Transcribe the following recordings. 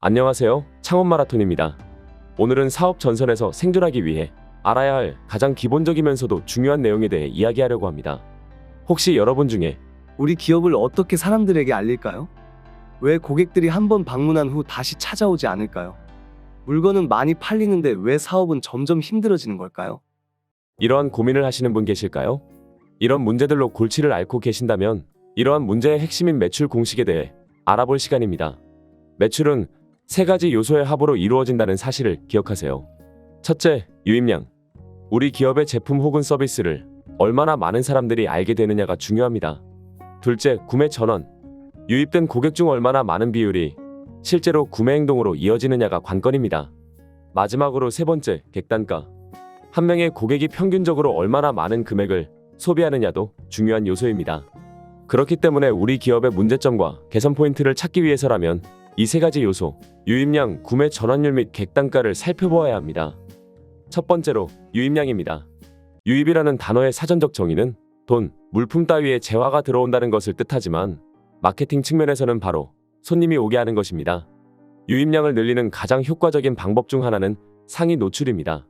안녕하세요. 창업 마라톤입니다. 오늘은 사업 전선에서 생존하기 위해 알아야 할 가장 기본적이면서도 중요한 내용에 대해 이야기하려고 합니다. 혹시 여러분 중에 우리 기업을 어떻게 사람들에게 알릴까요? 왜 고객들이 한번 방문한 후 다시 찾아오지 않을까요? 물건은 많이 팔리는데 왜 사업은 점점 힘들어지는 걸까요? 이러한 고민을 하시는 분 계실까요? 이런 문제들로 골치를 앓고 계신다면 이러한 문제의 핵심인 매출 공식에 대해 알아볼 시간입니다. 매출은 세 가지 요소의 합으로 이루어진다는 사실을 기억하세요. 첫째, 유입량. 우리 기업의 제품 혹은 서비스를 얼마나 많은 사람들이 알게 되느냐가 중요합니다. 둘째, 구매 전원. 유입된 고객 중 얼마나 많은 비율이 실제로 구매 행동으로 이어지느냐가 관건입니다. 마지막으로 세 번째, 객단가. 한 명의 고객이 평균적으로 얼마나 많은 금액을 소비하느냐도 중요한 요소입니다. 그렇기 때문에 우리 기업의 문제점과 개선 포인트를 찾기 위해서라면 이 세 가지 요소, 유입량, 구매 전환율 및 객단가를 살펴보아야 합니다. 첫 번째로 유입량입니다. 유입이라는 단어의 사전적 정의는 돈, 물품 따위의 재화가 들어온다는 것을 뜻하지만 마케팅 측면에서는 바로 손님이 오게 하는 것입니다. 유입량을 늘리는 가장 효과적인 방법 중 하나는 상위 노출입니다.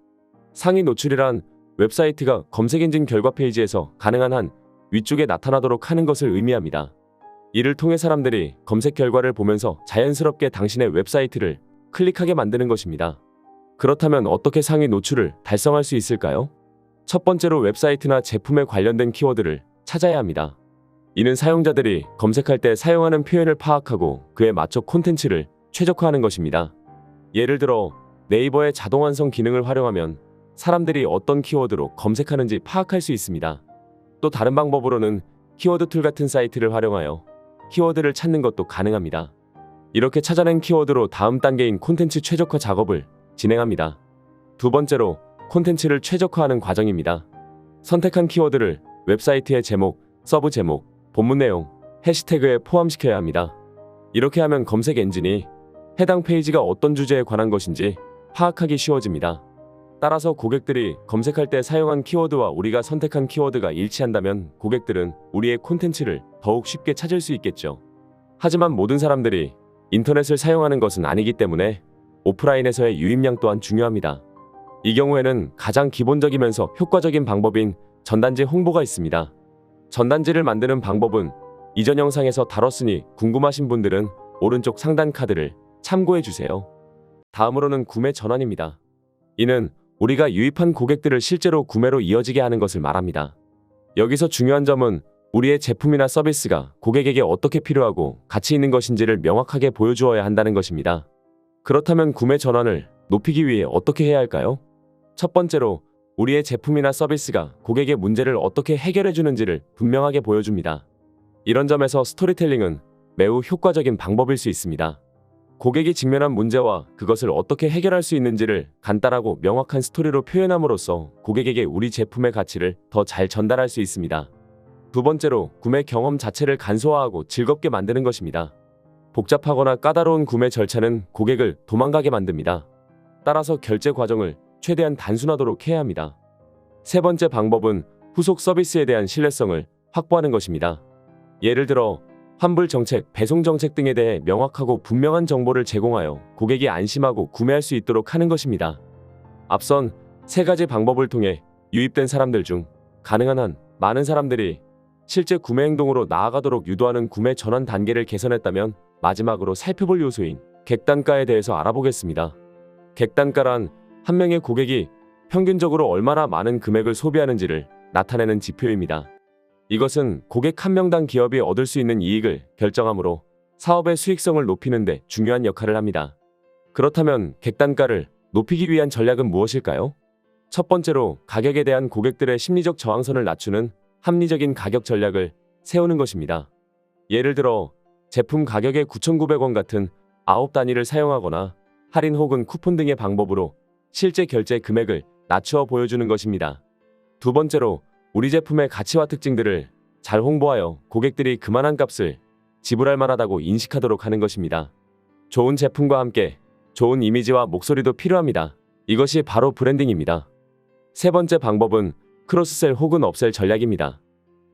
상위 노출이란 웹사이트가 검색엔진 결과 페이지에서 가능한 한 위쪽에 나타나도록 하는 것을 의미합니다. 이를 통해 사람들이 검색 결과를 보면서 자연스럽게 당신의 웹사이트를 클릭하게 만드는 것입니다. 그렇다면 어떻게 상위 노출을 달성할 수 있을까요? 첫 번째로 웹사이트나 제품에 관련된 키워드를 찾아야 합니다. 이는 사용자들이 검색할 때 사용하는 표현을 파악하고 그에 맞춰 콘텐츠를 최적화하는 것입니다. 예를 들어 네이버의 자동 완성 기능을 활용하면 사람들이 어떤 키워드로 검색하는지 파악할 수 있습니다. 또 다른 방법으로는 키워드 툴 같은 사이트를 활용하여 키워드를 찾는 것도 가능합니다. 이렇게 찾아낸 키워드로 다음 단계인 콘텐츠 최적화 작업을 진행합니다. 두 번째로 콘텐츠를 최적화하는 과정입니다. 선택한 키워드를 웹사이트의 제목, 서브 제목, 본문 내용, 해시태그에 포함시켜야 합니다. 이렇게 하면 검색 엔진이 해당 페이지가 어떤 주제에 관한 것인지 파악하기 쉬워집니다. 따라서 고객들이 검색할 때 사용한 키워드와 우리가 선택한 키워드가 일치한다면 고객들은 우리의 콘텐츠를 더욱 쉽게 찾을 수 있겠죠. 하지만 모든 사람들이 인터넷을 사용하는 것은 아니기 때문에 오프라인에서의 유입량 또한 중요합니다. 이 경우에는 가장 기본적이면서 효과적인 방법인 전단지 홍보가 있습니다. 전단지를 만드는 방법은 이전 영상에서 다뤘으니 궁금하신 분들은 오른쪽 상단 카드를 참고해 주세요. 다음으로는 구매 전환입니다. 이는 우리가 유입한 고객들을 실제로 구매로 이어지게 하는 것을 말합니다. 여기서 중요한 점은 우리의 제품이나 서비스가 고객에게 어떻게 필요하고 가치 있는 것인지를 명확하게 보여주어야 한다는 것입니다. 그렇다면 구매 전환을 높이기 위해 어떻게 해야 할까요? 첫 번째로 우리의 제품이나 서비스가 고객의 문제를 어떻게 해결해 주는지를 분명하게 보여줍니다. 이런 점에서 스토리텔링은 매우 효과적인 방법일 수 있습니다. 고객이 직면한 문제와 그것을 어떻게 해결할 수 있는지를 간단하고 명확한 스토리로 표현함으로써 고객에게 우리 제품의 가치를 더 잘 전달할 수 있습니다. 두 번째로 구매 경험 자체를 간소화하고 즐겁게 만드는 것입니다. 복잡하거나 까다로운 구매 절차는 고객을 도망가게 만듭니다. 따라서 결제 과정을 최대한 단순하도록 해야 합니다. 세 번째 방법은 후속 서비스에 대한 신뢰성을 확보하는 것입니다. 예를 들어 환불 정책, 배송 정책 등에 대해 명확하고 분명한 정보를 제공하여 고객이 안심하고 구매할 수 있도록 하는 것입니다. 앞선 세 가지 방법을 통해 유입된 사람들 중 가능한 한 많은 사람들이 실제 구매 행동으로 나아가도록 유도하는 구매 전환 단계를 개선했다면 마지막으로 살펴볼 요소인 객단가에 대해서 알아보겠습니다. 객단가란 한 명의 고객이 평균적으로 얼마나 많은 금액을 소비하는지를 나타내는 지표입니다. 이것은 고객 한 명당 기업이 얻을 수 있는 이익을 결정하므로 사업의 수익성을 높이는 데 중요한 역할을 합니다. 그렇다면 객단가를 높이기 위한 전략은 무엇일까요? 첫 번째로 가격에 대한 고객들의 심리적 저항선을 낮추는 합리적인 가격 전략을 세우는 것입니다. 예를 들어 제품 가격의 9,900원 같은 9단위를 사용하거나 할인 혹은 쿠폰 등의 방법으로 실제 결제 금액을 낮추어 보여주는 것입니다. 두 번째로 우리 제품의 가치와 특징들을 잘 홍보하여 고객들이 그만한 값을 지불할 만하다고 인식하도록 하는 것입니다. 좋은 제품과 함께 좋은 이미지와 목소리도 필요합니다. 이것이 바로 브랜딩입니다. 세 번째 방법은 크로스셀 혹은 업셀 전략입니다.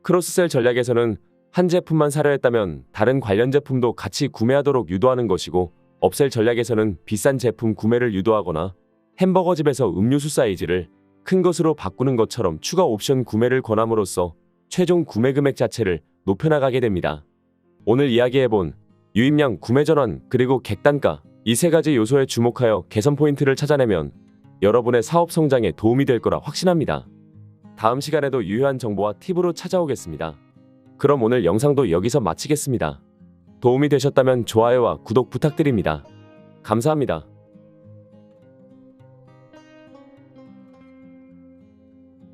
크로스셀 전략에서는 한 제품만 사려 했다면 다른 관련 제품도 같이 구매하도록 유도하는 것이고 업셀 전략에서는 비싼 제품 구매를 유도하거나 햄버거집에서 음료수 사이즈를 큰 것으로 바꾸는 것처럼 추가 옵션 구매를 권함으로써 최종 구매 금액 자체를 높여나가게 됩니다. 오늘 이야기해본 유입량, 구매 전환, 그리고 객단가, 이 세 가지 요소에 주목하여 개선 포인트를 찾아내면 여러분의 사업 성장에 도움이 될 거라 확신합니다. 다음 시간에도 유효한 정보와 팁으로 찾아오겠습니다. 그럼 오늘 영상도 여기서 마치겠습니다. 도움이 되셨다면 좋아요와 구독 부탁드립니다. 감사합니다.